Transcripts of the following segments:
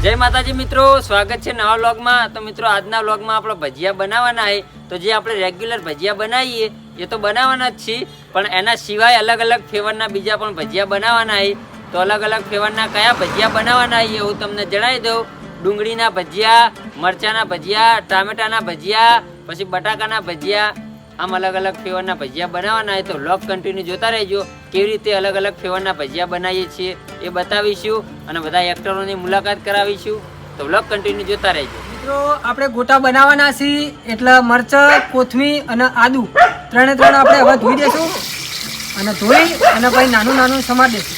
जय माताजी मित्रों, स्वागत है नवा व्लॉग में। तो मित्रों आजना व्लॉग में आप भजिया बनावाना है। तो जे आप रेग्युलर भजिया बनावीए ये तो बनावाना ज छे, पण एना सिवाय अलग अलग फ्लेवरना बीजा पण भजिया बनावाना है। तो अलग अलग फ्लेवरना कया भजिया बनावाना है हूँ तमने जणावी दऊं। डूंगळीना भजिया, मरचाना भजिया, टामेटाना भजिया, पछी बटाकाना भजिया, आम अलग अलग फ्लेवरना भजिया बनावाना है। तो व्लॉग कंटिन्यू जोता रहेजो। केवी रीते अलग अलग फ्लेवरना भजिया बनावीए छीए ए बतावीशुं अने बधा एक्टरोनी मुलाकात करावीशुं। तो व्लॉग कंटिन्यू जोता रहेजो। મિત્રો આપણે ગોટા બનાવવાના છે એટલે મરચા, કોથમીર અને આદુ ત્રણે ત્રણ આપણે હવે ધોઈ દેશું અને ધોઈ અને પછી નાનું નાનું સમાર દેશું।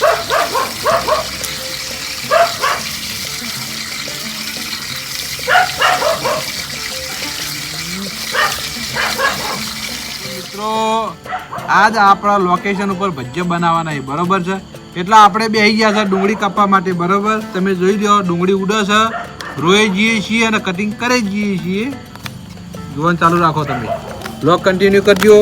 મિત્રો આજ આપણા લોકેશન ઉપર ભજીયા બનાવવાના છે બરોબર છે। એટલે આપણે બેસી ગયા છે ડુંગળી કાપવા માટે બરોબર। તમે જોઈ લો ડુંગળી ઉડે છે, રોઈ જઈએ છીએ અને કટિંગ કરી જઈએ છીએ। જોવાનું ચાલુ રાખો તમે, બ્લોગ કન્ટિન્યુ કરજો।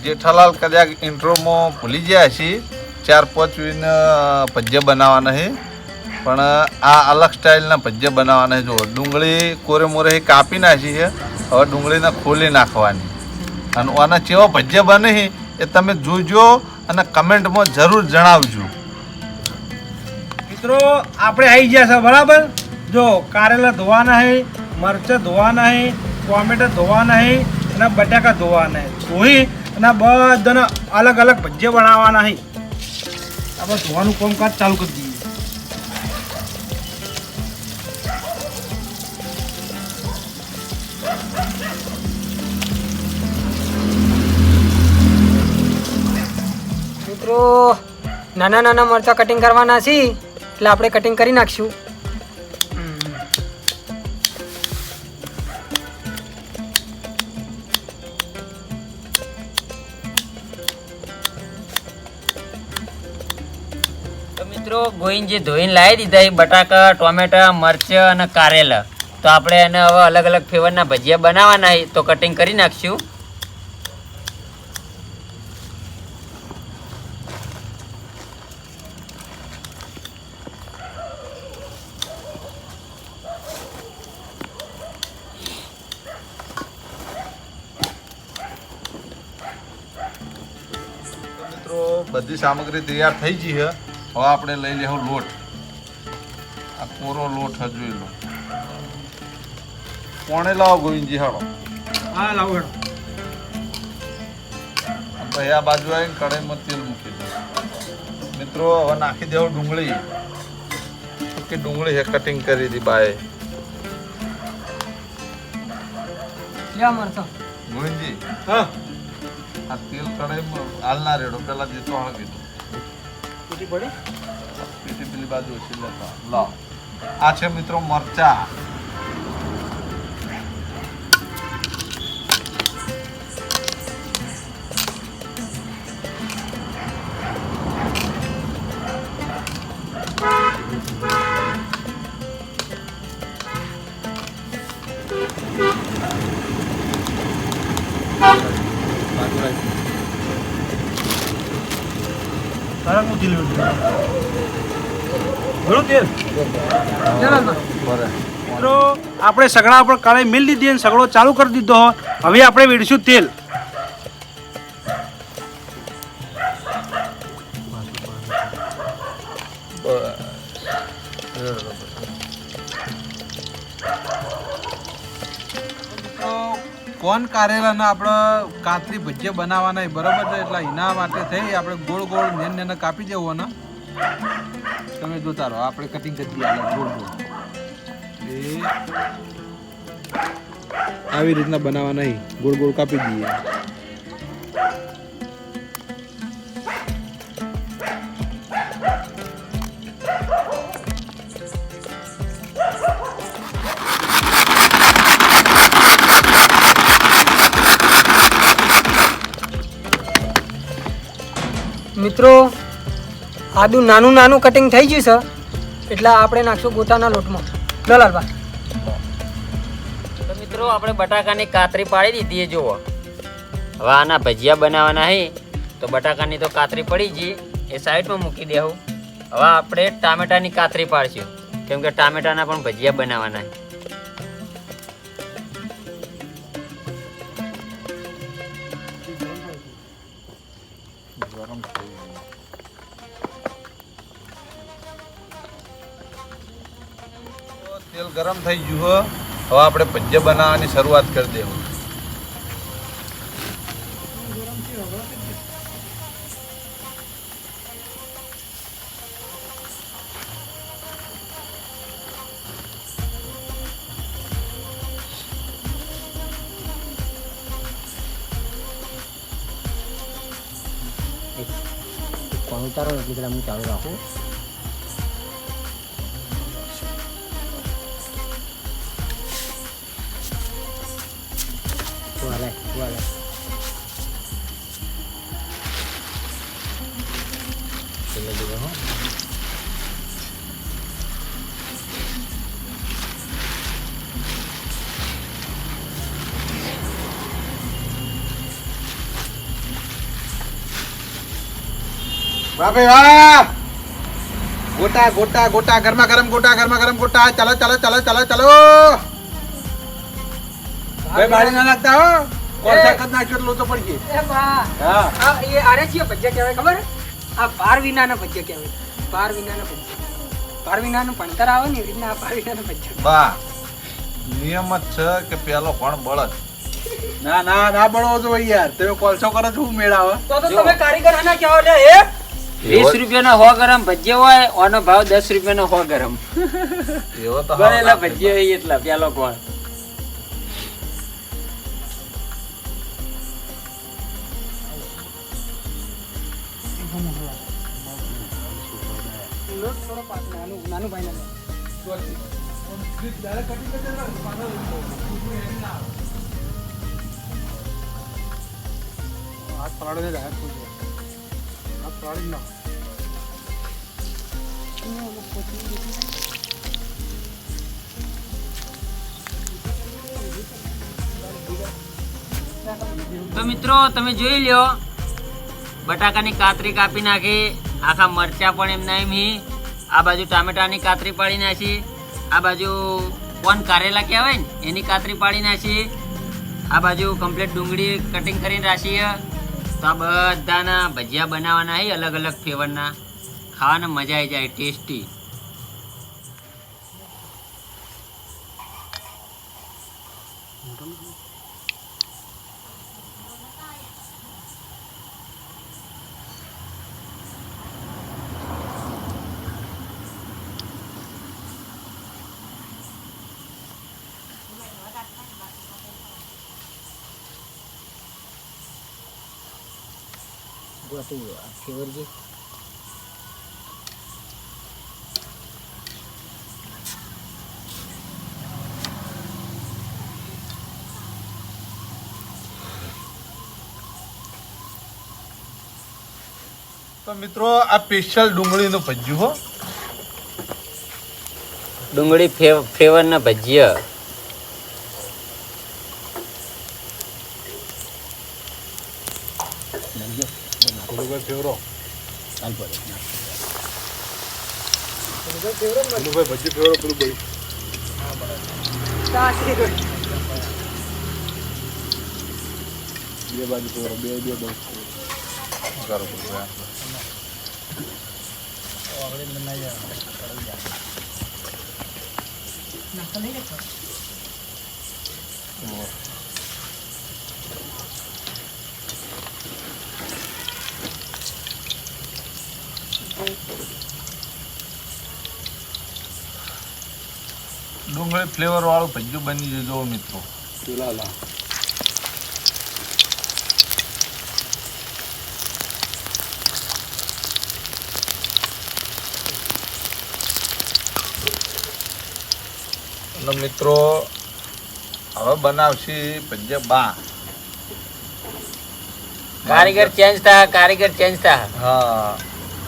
जेठालाल कदाच इंट्रो में भूली गया छी 4-5 भजिया बनावाना है, पण आ अलग स्टाइल ना भजिया बनावाना है। जो डूंगળી कोरे मोरे कापी नाखी है, હવે ડુંગળીને ખોલી નાખવાની અને આના કેવા ભજીયા બને છે એ તમે જોજો અને કમેન્ટમાં જરૂર જણાવજો। મિત્રો આપણે આવી ગયા છે બરાબર। જો કારેલા ધોવાના છે, મરચાં ધોવાના છે, ટોમેટા ધોવાના છે અને બટાકા ધોવાના છે। ધોઈ અને બધાને અલગ અલગ ભજીયા બનાવવાના છે। આપણે ધોવાનું કામકાજ ચાલુ કરી દઈએ। મિત્રો નાના નાના મરચા કટિંગ કરવાના છે એટલે આપણે કટિંગ કરી નાખશું। तो मित्रों गोईन जे धोईने लावी दीधा है बटाका, टोमेटा, मरचा અને કારેલા। तो આપણે એને હવે અલગ અલગ ફ્લેવરના ભજીયા બનાવવાના છે। તો કટિંગ કરી નાખશું। મિત્રો બધી સામગ્રી તૈયાર થઈ ગઈ છે। હવે આપણે લઈ લેવું લોટ। આ કોરો લોટ છે, જોઈ લો। કોણે લાવો ગોવિંદજી? હાડો હા લાવો હેડો। ભાઈ આ બાજુ આવીને કઢાઈમાં તેલ મૂકી દો। મિત્રો હવે નાખી દેવો ડુંગળી કે ડુંગળી છે કટિંગ કરી દી બાય લ્યા મરચા ગોવિંદજી। હા આ તેલ કઢાઈમાં હાલના રેડો, પેલા દેતો હળગી દો। તૂટી પડી પીટી પેલી બાજુ છે લેતા લાવ। આ છે મિત્રો મરચા। તારા નું તેલ ઘણું તેલ। મિત્રો આપણે સગડા પર કઢાઈ મેળ દીધી અને સગડો ચાલુ કરી દીધો। હવે આપણે વેડશું તેલ। કોણ કારેલાના આપણે કાતરી ભજીયા બનાવવાના છે બરોબર છે। એટલે એના માટે થઈ આપણે ગોળ ગોળ નેન નેને કાપી દેવાના। તમે જોતા રહો, આપણે કટિંગ કરી દઈએ ગોળ ગોળ। એ આવી રીતના બનાવવાના છે, ગોળ ગોળ કાપી દઈએ। મિત્રો આદુ નાનું નાનું કટિંગ થઈ ગયું છે એટલે આપણે નાખશું ગોટાના લોટમાં। લો લાલબા. તો મિત્રો આપણે બટાકાની કાતરી પાડી દીધી છે જુઓ. હવે આના ભજીયા બનાવવાના છે તો બટાકાની તો કાતરી પડી ગઈ એ સાઈડમાં મૂકી દેવું. હવે આપણે ટામેટાની કાતરી પાડશું કેમ કે ટામેટાના પણ ભજીયા બનાવવાના છે. તેલ ગરમ થઈ ગયું હો. હવે આપણે ભજીયા બનાવવાની શરૂઆત કરી દેવું. કોણ ઉતારો એટલે પેલા હું ચાલુ રાખું. વાલે વાહ ભાઈ વાહ. ગોટા ગોટા ગોટા ગરમા ગરમ ગોટા ચાલો ચાલો ચાલો ચાલો ચાલો. ભાઈ બાળી ના નાખતા હો. કોણ સખત નાખ્યો એટલું તો પડી ગઈ. એ બા હા આ એ આરે છે ભજીયા કહેવાય ખબર હે? આ પાર વિનાના ભજીયા કહેવાય. પાર વિનાના ભજીયા. પાર વિનાનું ભણતર આવે ને એવી રીતના આ પાર વિનાના ભજીયા. બા નિયમ જ છે કે પેલો કોણ બળદ. ના ના ના બળવો તો ભાઈ યાર તમે કોલસો કરો છો હું મેળાવે. તો તમે કારીગર આના કહેવા લે હે? 20 રૂપિયાનો 100 ગરમ ભજીયા હોય આનો ભાવ 10 રૂપિયાનો 100 ગરમ. એવો તો બનેલા ભજીયા હોય એટલા પેલો કોણ. લોટ થોડો પાક નાનું ભાઈ ના હાથ પલાડો ને હાથ પૂછો. હાથ પલાડી ના. તો મિત્રો તમે જોઈ લ્યો બટાકાની કાતરી કાપી નાખી, આખા મરચા પણ એમના એમ હી, આ બાજુ ટામેટાની કાતરી પાડી નાખી, આ બાજુ કોણ કારેલા કહેવાય ને એની કાતરી પાડી નાખી, આ બાજુ કમ્પ્લીટ ડુંગળી કટિંગ કરીને રાખી. તો આ બધાના ભજીયા બનાવવાના હે અલગ અલગ ફ્લેવરના, ખાવાના મજા આવી જાય ટેસ્ટી. ફેવરજી તો મિત્રો આ સ્પેશિયલ ડુંગળીનું ભજીયું હો. ડુંગળી ફ્લેવરના ભજીયા. ફેવરો ભજી ફેવરો પેલું ભાઈ બે બાજુ ફેવરો બે બે બસ કરો ડુંગળી ફ્લેવર વાળું ભજીયું બની જજો મિત્રો. ચૂલા અને મિત્રો હવે બનાવશે ભજીયા બા. કારીગર ચેન્જ થા, કારીગર ચેન્જ થા. હા,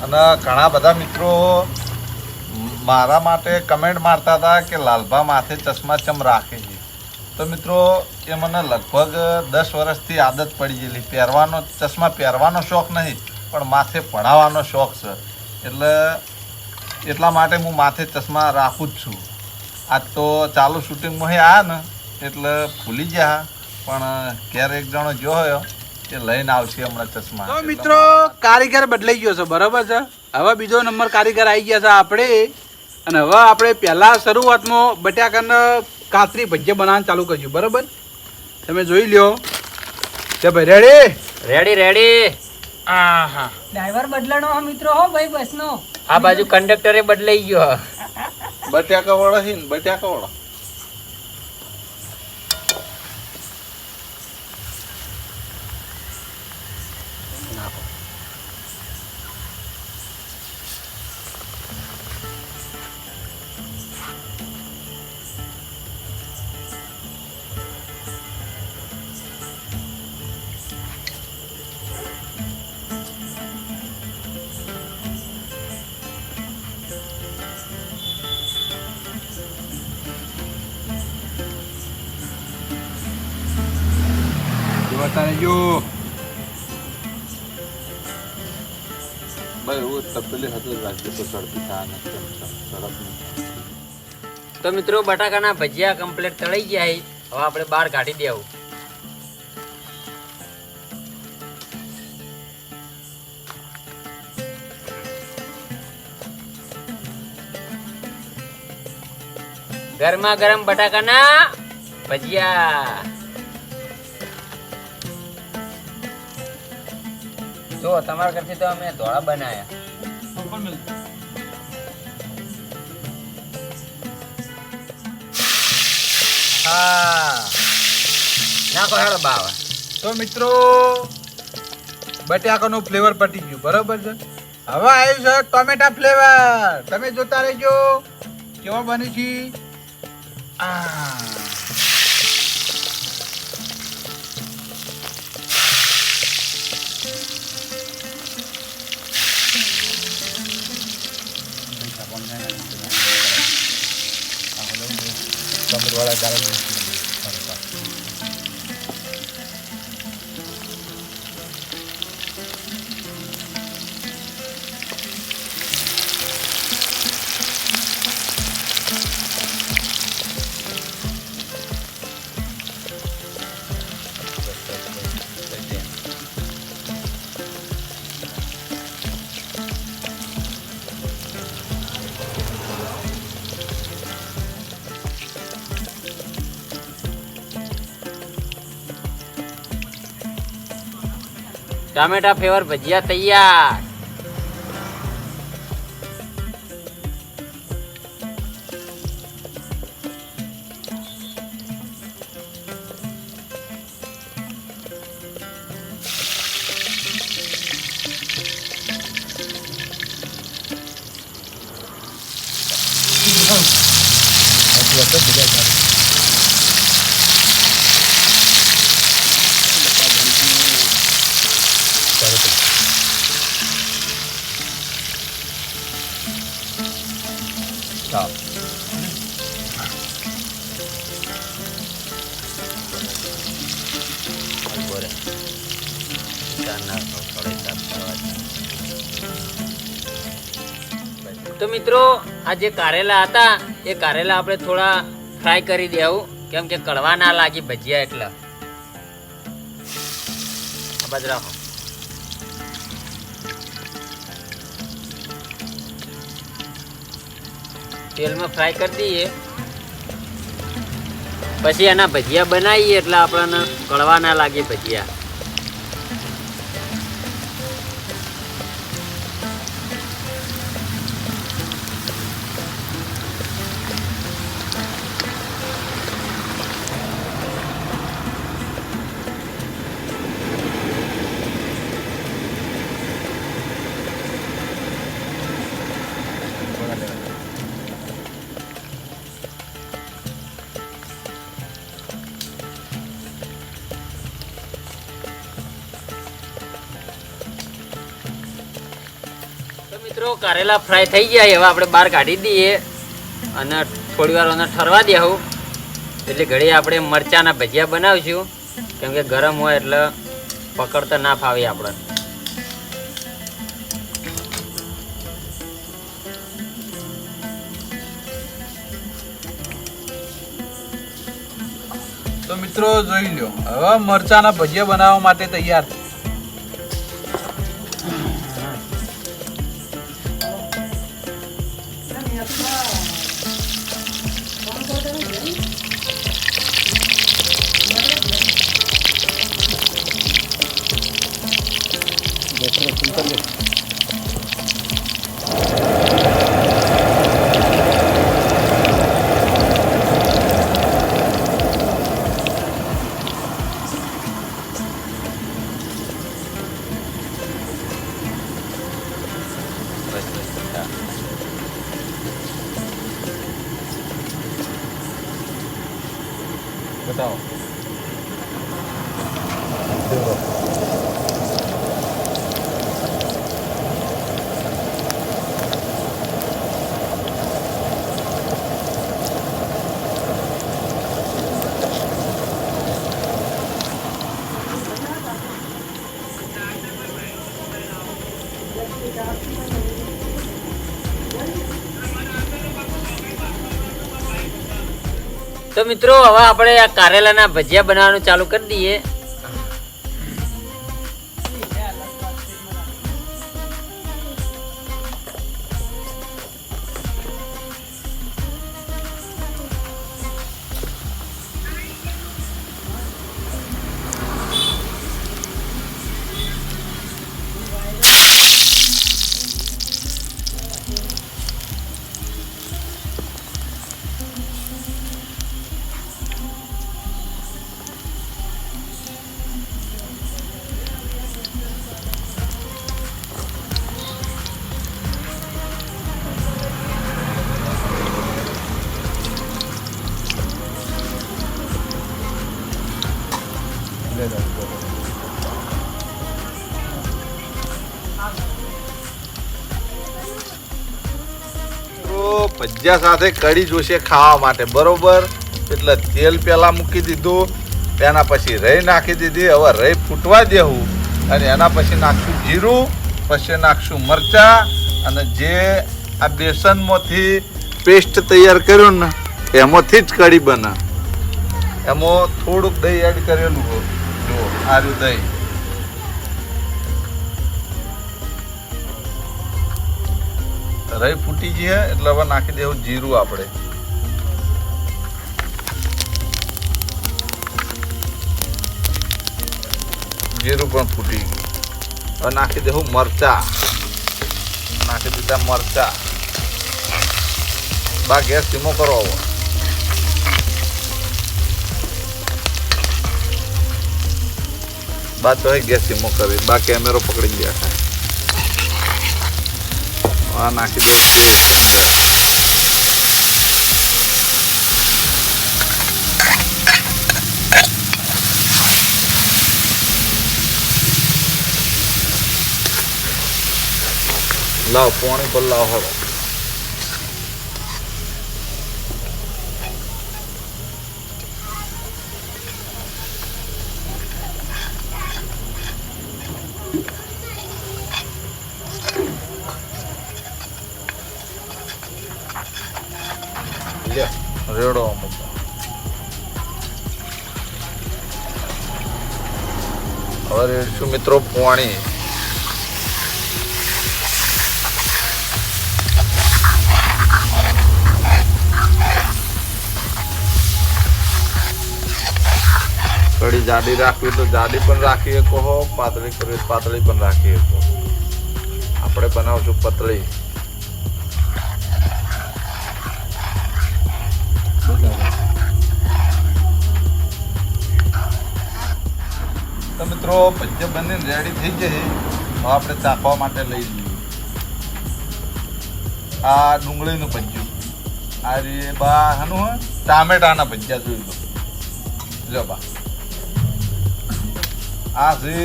અને ઘણા બધા મિત્રો મારા માટે કમેન્ટ મારતા હતા કે લાલભા માથે ચશ્મા ચમ રાખે છે. તો મિત્રો એ મને લગભગ 10 વર્ષથી આદત પડી ગયેલી. પહેરવાનો ચશ્મા પહેરવાનો શોખ નહીં, પણ માથે ભણાવવાનો શોખ છે. એટલે એટલા માટે હું માથે ચશ્મા રાખું જ છું. આજ તો ચાલુ શૂટિંગમાં આવ્યા ને એટલે ભૂલી ગયા, પણ ઘેર એક જણો જો હોય એ લઈને આવશે હમણાં ચશ્મા. તો મિત્રો કારીગર બદલાઈ ગયો છે, બરોબર છે. હવે બીજો નંબર કારીગર આવી ગયા છે આપણે. અને હવે આપણે પહેલા શરૂઆતમાં બટાકાને કાતરી ભજીયા બનાવવાનું ચાલુ કરજો, બરોબર. તમે જોઈ લ્યો કે ભાઈ રેડી રેડી રેડી. આહા ડ્રાઈવર બદલાનો હો મિત્રો હો ભાઈ બસનો. આ બાજુ કંડક્ટરે બદલાઈ ગયો. બટાકા વાળા છે ને, બટાકા વાળા. જોતા રહેજો. ભાઈ એવું તપેલી હતું રાખજો તો ઝડપી થાય ને ઝડપ નહીં. તો મિત્રો બટાકાના ભજીયા કમ્પ્લીટ તળાઈ ગયા છે. હવે આપણે બહાર કાઢી દેવું. ગરમા ગરમ બટાકાના ભજીયા. જો તમારા કરતી તો અમે ધોળા બનાયા. હા નાખો હેડો બાવા. તો મિત્રો બટાકાનું ફ્લેવર પટી ગયું, બરોબર છે. હવે આવ્યું છે ટોમેટા ફ્લેવર. તમે જોતા રહેજો કેવો બને છે. ટામેટા ફ્લેવર ભજીયા તૈયાર. તો મિત્રો આ જે કારેલા હતા એ કારેલા આપણે થોડા ફ્રાય કરી દેવું, કેમ કે કડવા ના લાગી ભજીયા. એટલે આ બાજુ રાખો. તેલમાં ફ્રાય કરી દઈએ, પછી એના ભજીયા બનાવીએ એટલે આપણને કડવા ના લાગે ભજીયા. મિત્રો કારેલા ફ્રાય થઈ ગયા હવે આપણે બહાર કાઢી દઈએ અને થોડી વાર એને ઠરવા દેવું એટલે ઘડી આપણે મરચાના ભજીયા બનાવીશું કેમ કે ગરમ હોય એટલે પકડતા ના ફાવે આપણે. તો મિત્રો જોઈ લો હવે મરચાના ભજીયા બનાવવા માટે તૈયાર. બતાવો. તો મિત્રો હવે આપણે આ કારેલાના ભજીયા બનાવવાનું ચાલુ કરી દઈએ. ભજીયા સાથે કઢી જોશે ખાવા માટે બરોબર. એટલે તેલ પહેલા મૂકી દીધું, તેના પછી રહી નાખી દીધી. હવે રહી ફૂટવા દેવું અને એના પછી નાખશું જીરું, પછી નાખશું મરચાં અને જે આ બેસનમાંથી પેસ્ટ તૈયાર કર્યું ને એમાંથી જ કઢી બને. એમાં થોડુંક દહીં એડ કરેલું હોય. જુઓ આ રહ્યું દહીં. રહી ફૂટી ગઈ એટલે હવે નાખી દેવું જીરું. આપણે જીરું પણ ફૂટી ગયું. હવે નાખી દેવું મરચા. નાખી દીધા મરચા. બા ગેસ ધીમો કરો. હવે બા તો ગેસ ધીમો કરી. બા કેમેરો પકડી ગયા છે. આ નાખી દઉં લાવ પાણી પર લાવ. હળો રેડો. હવે રેડશું મિત્રો પાણી. કઢી જાડી રાખવી તો જાડી પણ રાખી શકો, પાતળી કરવી તો પાતળી પણ રાખી શકો. આપણે બનાવશું પતળી. તો મિત્રો ભજીયા બનીને રેડી થઈ જશે. હવે આપણે ચાખવા માટે લઈ લઈએ. આ ડુંગળીનું ભજીયું. આ રે બા હાનું ટામેટાના ભજીયા જોઈ લો. લો બા આ છે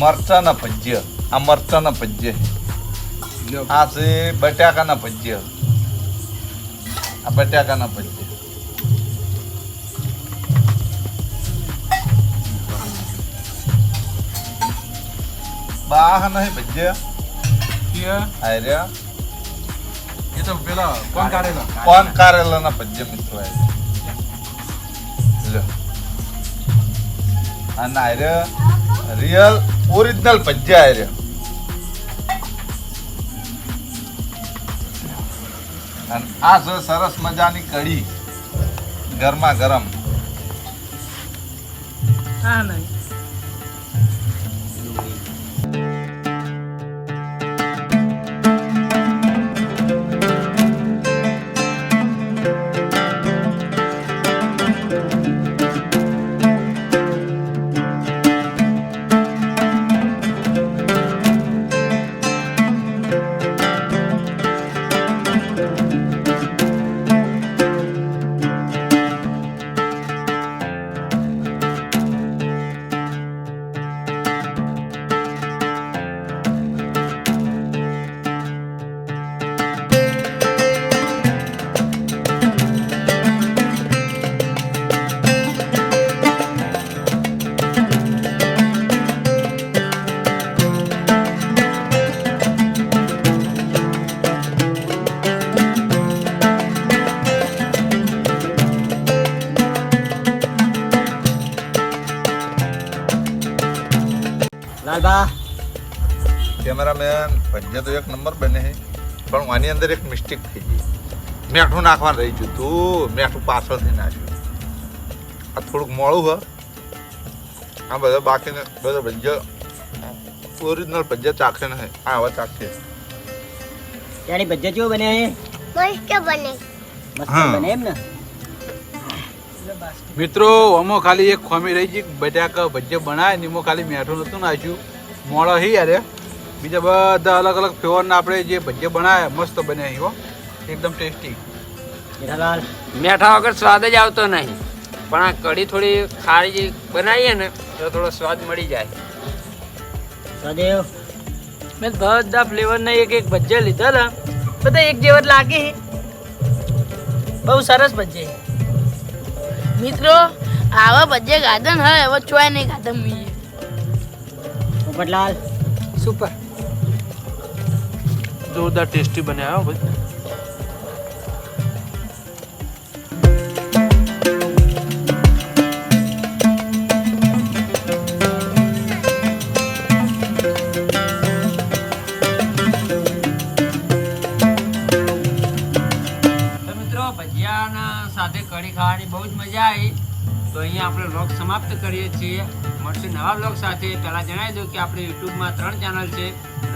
મરચાના ભજીયા. આ મરચાના ભજીયા લ્યો. આ છે બટાકાના ભજીયા. આ બટાકાના ભજીયા. બાહ નહીં ભજીયા. કે આ રહ્યા એ તો પેલા કોણ કાઢેલા? કોણ કારેલાના ભજીયા મિત્રો આ લ્યો. અને આ રહ્યા રિયલ ઓરિજિનલ ભજીયા આ રહ્યા. અને આ છે સરસ મજાની કઢી ગરમા ગરમ. હા નહીં લાલબા કેમેરામેન ભજીયા તો એક નંબર બને છે પણ આની અંદર એક મિસ્ટેક થઈ ગઈ. મેઠું નાખવાનું રહી ગયું તું. મેઠું પાછળથી નાખ્યું. આ થોડુંક મોડું હ. આ બધા બાકીને બધા ભજીયા ઓરિજિનલ ભજીયા ચાખે નહીં. આ હવે ચાખે. ત્યાંની ભજીયા કેવો બને મસ્ત બને. મસ્ત હા. બને એમ ને મિત્રો આમાં ખાલી એક ખોમી રહી ગઈ. બટાકા ભજીયા બનાવે ને એમાં ખાલી મેઠું નતું નાખ્યું. મોળો હી યાર. બીજા બધા અલગ અલગ ફ્લેવરના આપણે જે ભજીયા બનાવ્યા મસ્ત બન્યા હી હો. એકદમ ટેસ્ટી. જેઠાલાલ મેઠા વગર સ્વાદ જ આવતો નહીં, પણ આ કઢી થોડી ખારી બનાવીએ ને તો થોડો સ્વાદ મળી જાય. સદેવ મેં બધા ફ્લેવરના એક એક ભજીયા લીધા હતા, બધા એક જેવા જ લાગે છે. બહુ સરસ ભજીયા મિત્રો. આવા ભજીયા ગાધન હોય હવે ચોય નહીં ગાધન મીએ. પોપટલાલ સુપર જોરદાર ટેસ્ટી બન્યા હો ભાઈ. તો મિત્રો ભજીયાના સાથે કઢી ખાવાની બહુ જ મજા આવી. તો અહીંયા આપણે વ્લોગ સમાપ્ત કરીએ છીએ. મળશું નવા વ્લોગ સાથે. પહેલાં જણાવી દઉં કે આપણે યુટ્યુબમાં 3 ચેનલ છે,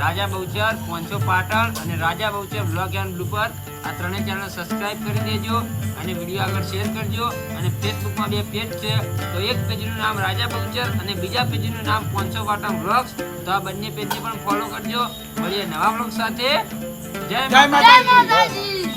રાજા બહુચર, પોંચો પાટણ અને રાજા બહુચર બ્લોગ એન્ડ બ્લુપર. આ ત્રણેય ચેનલ સબસ્ક્રાઈબ કરી દેજો અને વિડીયો આગળ શેર કરજો. અને ફેસબુકમાં 2 પેજ છે, તો એક પેજનું નામ રાજા બહુચર અને બીજા પેજનું નામ પોંચો પાટણ બ્લોગ્સ. તો આ બંને પેજને પણ ફોલો કરજો. મળીએ નવા વ્લોગ સાથે. જય માતાજી.